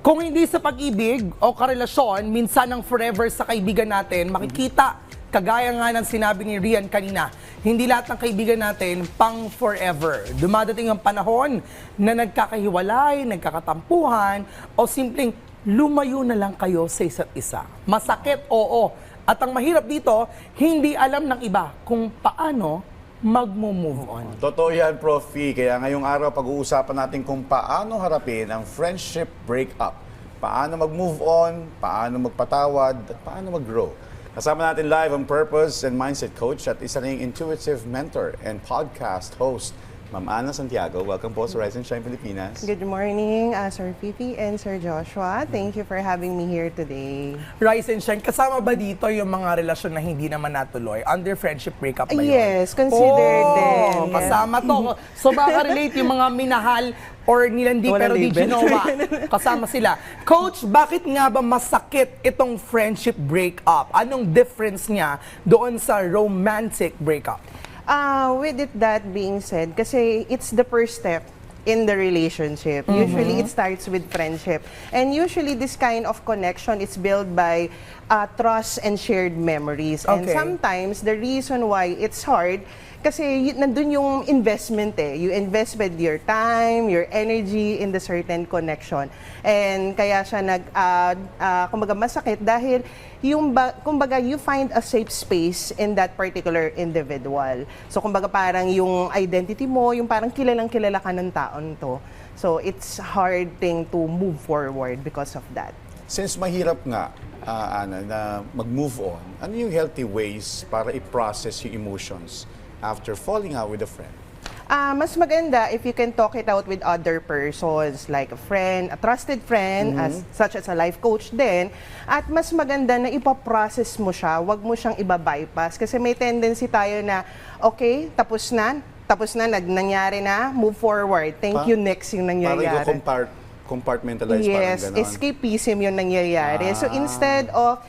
Kung hindi sa pag-ibig o karelasyon, minsan ang forever sa kaibigan natin, makikita, kagaya nga ng sinabi ni Rian kanina, hindi lahat ng kaibigan natin pang forever. Dumadating ang panahon na nagkakahiwalay, nagkakatampuhan, o simpleng lumayo na lang kayo sa isa't isa. Masakit, oo. At ang mahirap dito, hindi alam ng iba kung paano magmo-move on. Totoo yan, Prof. Fee. Kaya ngayong araw, pag-uusapan natin kung paano harapin ang friendship breakup. Paano mag-move on, paano magpatawad, at paano mag-grow. Kasama natin live ang Purpose and Mindset Coach at isa ring intuitive mentor and podcast host, Ma'am Ana Santiago. Welcome po sa Rise and Shine Pilipinas. Good morning, Sir Fifi and Sir Joshua. Thank you for having me here today. Rise and Shine, kasama ba dito yung mga relasyon na hindi naman natuloy? Under friendship breakup ba yun? Yes, considered din. Kasama to. So baka relate yung mga minahal or nilandi Walang pero di label. ginawa. Kasama sila. Coach, bakit nga ba masakit itong friendship breakup? Anong difference niya doon sa romantic breakup? With that being said, kasi it's the first step in the relationship. Usually, it starts with friendship. And usually, this kind of connection is built by trust and shared memories. And Okay. sometimes, the reason why it's hard, kasi nandun yung investment eh. You invest with your time, your energy in the certain connection. And kaya siya kumbaga masakit dahil kumbaga you find a safe space in that particular individual. So kumbaga parang yung identity mo, yung parang kilalang-kilala ka ng taon to. So it's hard thing to move forward because of that. Since mahirap nga, Ana, na mag-move on, ano yung healthy ways para i-process yung emotions after falling out with a friend? Mas maganda if you can talk it out with other persons, like a friend, a trusted friend, such as a life coach din. At mas maganda na ipaprocess mo siya, wag mo siyang iba-bypass. Kasi may tendency tayo na, okay, tapos na, nangyari na, move forward. Thank you, next yung nangyayari. Parang compartmentalize, Yes, parang gano'n. escapism yung nangyayari. So instead of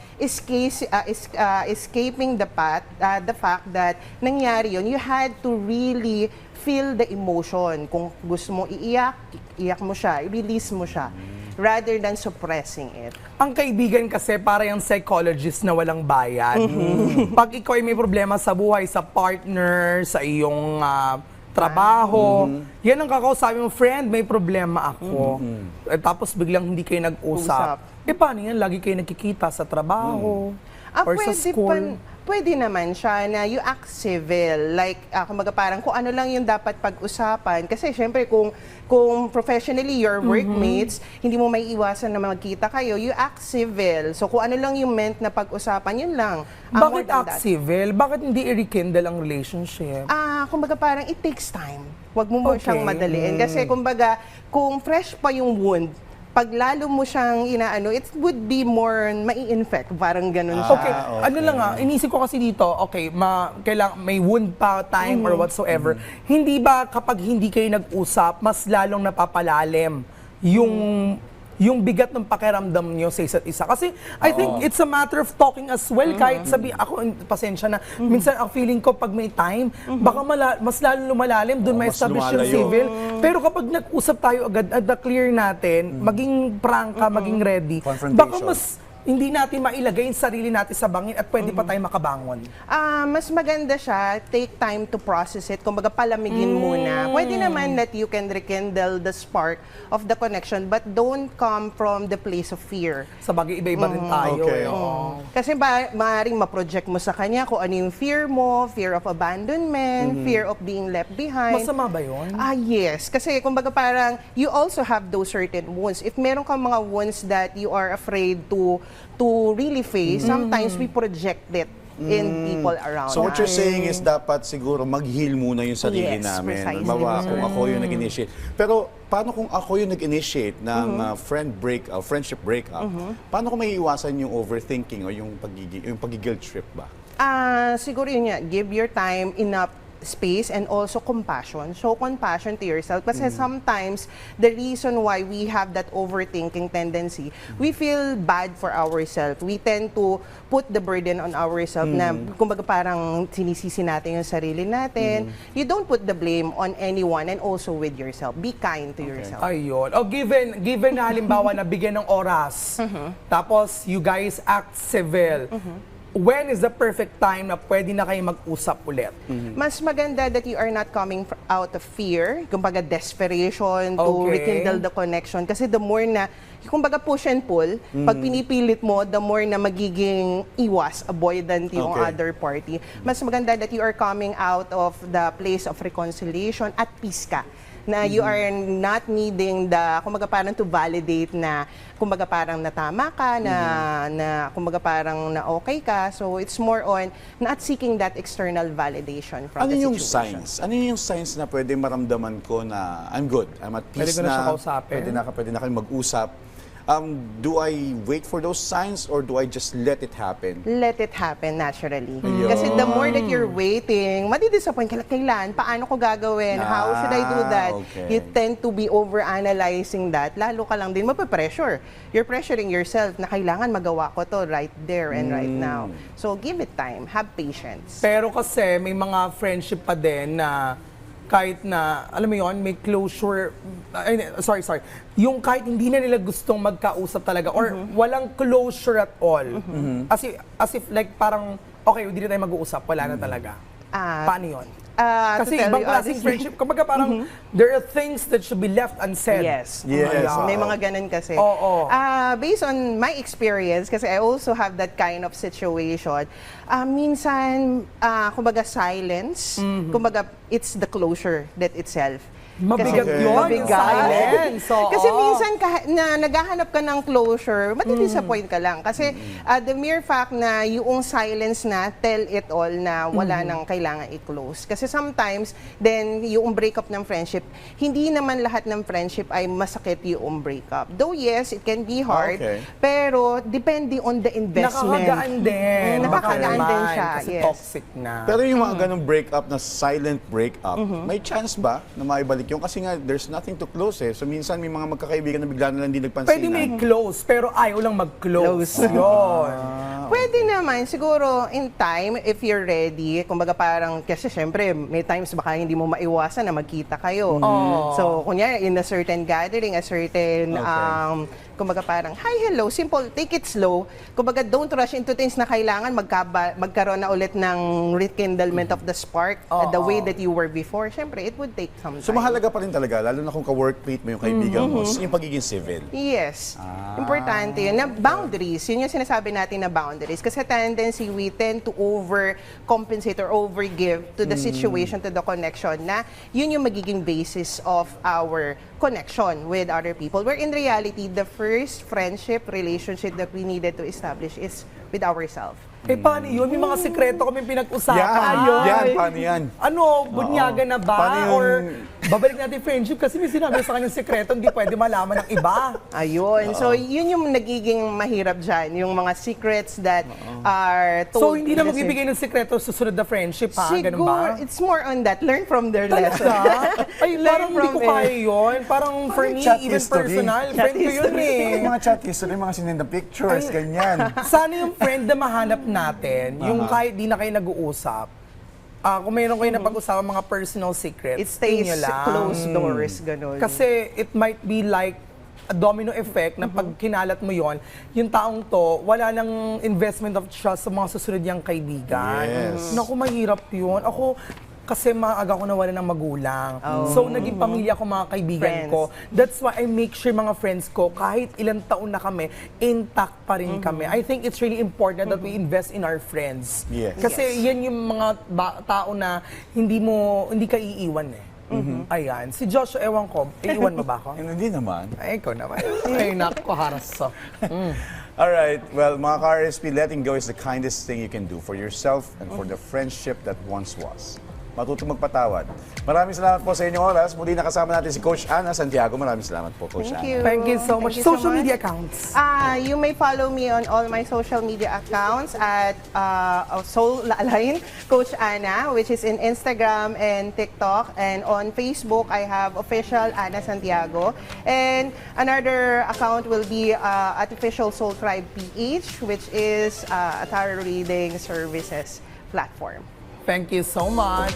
escaping the fact that nangyari yun, you had to really feel the emotion. Kung gusto mo iiyak mo siya, i-release mo siya, rather than suppressing it. Ang kaibigan kasi para yung psychologist na walang bayad. Pag ikaw ay may problema sa buhay, sa partner, sa iyong trabaho, yan ang kakausapin mo, friend, may problema ako. Tapos biglang hindi kayo nag-usap. Paano yan? Lagi kayo nagkikita sa trabaho or sa school. Pwede naman siya na you act civil. Like, kumbaga parang kung ano lang yung dapat pag-usapan. Kasi syempre kung professionally your workmates, hindi mo may iwasan na magkita kayo, you act civil. So kung ano lang yung meant na pag-usapan, yun lang. Bakit act civil? Bakit hindi i-rekindle ang relationship? Kumbaga parang it takes time. Huwag mo siyang Okay. madaliin. Kasi kumbaga, kung fresh pa yung wound, pag lalo mo siyang inaano, it would be more mai-infect. Parang ganun siya. Okay, ano lang inisip ko kasi dito, okay, may wound pa time or whatsoever. Hindi ba kapag hindi kayo nag-usap, mas lalong napapalalim yung bigat ng pakiramdam niyo sa isa't isa? Kasi I think it's a matter of talking as well. Kahit sabi ako, pasensya na, minsan ang feeling ko pag may time, baka mas lalong lumalalim, doon may mas establish yung lumalayo. civil. Pero kapag nag-usap tayo agad at na-clear natin, maging prangka, maging ready, Confrontation. baka mas hindi natin mailagay yung sarili natin sa bangin at pwede pa tayo makabangon. Mas maganda siya, take time to process it. Kumbaga palamigin muna. Pwede naman that you can rekindle the spark of the connection, but don't come from the place of fear. Sa bagay, iba-iba rin tayo. Okay. Kasi maaaring ma-project mo sa kanya kung ano yung fear mo, fear of abandonment, fear of being left behind. Masama ba yun? Yes. Kasi kumbaga parang you also have those certain wounds. If meron kang mga wounds that you are afraid to really face, sometimes we project it in people around So what you're us. saying is dapat siguro mag-heal muna yung sarili Yes, namin. precisely. Halimbawa, kung ako yung nag-initiate. Pero paano kung ako yung nag-initiate ng friendship breakup? Paano ko may iwasan yung overthinking o yung pag-guilt trip ba? Siguro yun nga, give your time enough space and also compassion. Show compassion to yourself kasi sometimes the reason why we have that overthinking tendency, we feel bad for ourselves. We tend to put the burden on ourselves na kumbaga parang sinisisi natin yung sarili natin. You don't put the blame on anyone and also with yourself. Be kind to yourself. Ayun. O given na halimbawa na bigyan ng oras, tapos you guys act civil, when is the perfect time na pwede na kayo mag-usap ulit? Mas maganda that you are not coming out of fear, kumbaga desperation to Okay. rekindle the connection. Kasi the more na, kumbaga push and pull, pag pinipilit mo, the more na magiging iwas, avoidant yung Okay. other party. Mas maganda that you are coming out of the place of reconciliation at peace ka. Na you are not needing the, kumbaga parang to validate na, kumbaga parang natama ka, na kumbaga parang na okay ka. So it's more on not seeking that external validation from Ano the yung situation. signs? Ano yung signs na pwede maramdaman ko na I'm good, I'm at Pwede peace ko na siya na, kausapin? pwede na kayo mag-usap. Do I wait for those signs or do I just let it happen? Let it happen naturally. Ayun. Kasi the more that you're waiting, madidisappoint ka lang, kailan, paano ko gagawin, how should I do that? Okay. You tend to be overanalyzing that, lalo ka lang din mapapressure. You're pressuring yourself na kailangan magawa ko to right there and right now. So give it time, have patience. Pero kasi may mga friendship pa din na kahit na, alam mo yon, may closure, sorry, yung kahit hindi na nila gustong magkausap talaga or walang closure at all. As if like parang, okay, hindi na tayo mag-uusap, wala na talaga. Paano yun? To Kasi tell ibang you klaseng honestly, friendship, kumbaga parang there are things that should be left unsaid. Yes. Yes. May mga ganun kasi. Oo. Based on my experience, kasi I also have that kind of situation, minsan, kumbaga silence, kumbaga it's the closure that itself. Mabigat Okay. yun, Mabigat. yung silence. Oo. Kasi minsan na naghahanap ka ng closure, matidisappoint ka lang. Kasi the mere fact na yung silence na tell it all na wala nang kailangan i-close. Kasi sometimes, then yung breakup ng friendship, hindi naman lahat ng friendship ay masakit yung breakup. Though yes, it can be hard, Okay. pero depende on the investment. Nakakagaan din. Nakakagaan Baka din naman, siya, Kasi yes. toxic na. Pero yung mga ganong breakup na silent breakup, may chance ba na maibalik yung? Kasi nga, there's nothing to close eh. So minsan may mga magkakaibigan na bigla na lang hindi nagpansinan. Pwede may close, pero ayaw lang mag-close. Yun. Pwede naman, siguro in time, if you're ready, kumbaga parang, kasi syempre, may times baka hindi mo maiwasan na magkita kayo. So, kunyari, in a certain gathering, a certain, kumbaga parang, hi, hello, simple, take it slow. Kumbaga, don't rush into things na kailangan magkaroon na ulit ng rekindlement of the spark the way that you were before. Syempre, it would take some time. So mahalaga pa rin talaga, lalo na kung ka-workmate mo yung kaibigan mo, yung pagiging civil. Yes. Importante yun. Na boundaries. Yun yung sinasabi natin na boundaries. Kasi tendency, we tend to overcompensate or overgive to the situation, to the connection, na yun yung magiging basis of our connection with other people. Where in reality, the first friendship, relationship that we needed to establish is with ourselves. Eh, paano yun? May mga sekreto kami pinag-usapan. Paano yan? Ano, bunyaga na ba? Paano yung- Or babalik natin friendship kasi may sinabi sa kanyang sekreto, hindi pwede malaman ng iba. Ayun. So, yun yung nagiging mahirap dyan. Yung mga secrets that are told. So, hindi na in the magbibigay ng sekreto sa susunod na friendship, ha? Ganun Siguro, ba? it's more on that. Learn from their lesson. Talaga? Ay, Learn parang hindi from ko it. kaya yun. Parang for me, chat even history. personal, friend ko yun eh. Yung mga chat history, mga sinenda pictures, ganyan. Sana yung friend na mahanap natin, yung kahit di na kayo nag-uusap, kung mayroon kayo na pag-usapan mga personal secrets, It stays inyo lang. closed doors, gano'n. Kasi it might be like a domino effect na pag kinalat mo yon, yung taong to, wala nang investment of trust sa mga susunod niyang kaibigan. Yes. Naku, mahirap yun. Ako, kasi maaga ko nawala ng magulang. So, naging pamilya ko mga kaibigan Friends. ko. That's why I make sure mga friends ko, kahit ilang taon na kami, intact pa rin kami. I think it's really important that we invest in our friends. Yes. Kasi yan yung mga tao na hindi ka iiwan eh. Ayan. Si Joshua, ewan ko, iiwan mo ba ako? Hindi naman. Ay, ikaw naman. Ay, naku, haraso. Alright, well, mga ka-RSP, letting go is the kindest thing you can do for yourself and for the friendship that once was. matutong magpatawad. Maraming salamat po sa inyong oras. Muli nakasama natin si Coach Ana Santiago. Maraming salamat po, Coach Thank Ana. you. Thank you so much. Thank you so Social much. media accounts. You may follow me on all my social media accounts at Soul Align Coach Ana, which is in Instagram and TikTok. And on Facebook, I have official Ana Santiago. And another account will be Artificial Soul Tribe PH, which is a tarot reading services platform. Thank you so much.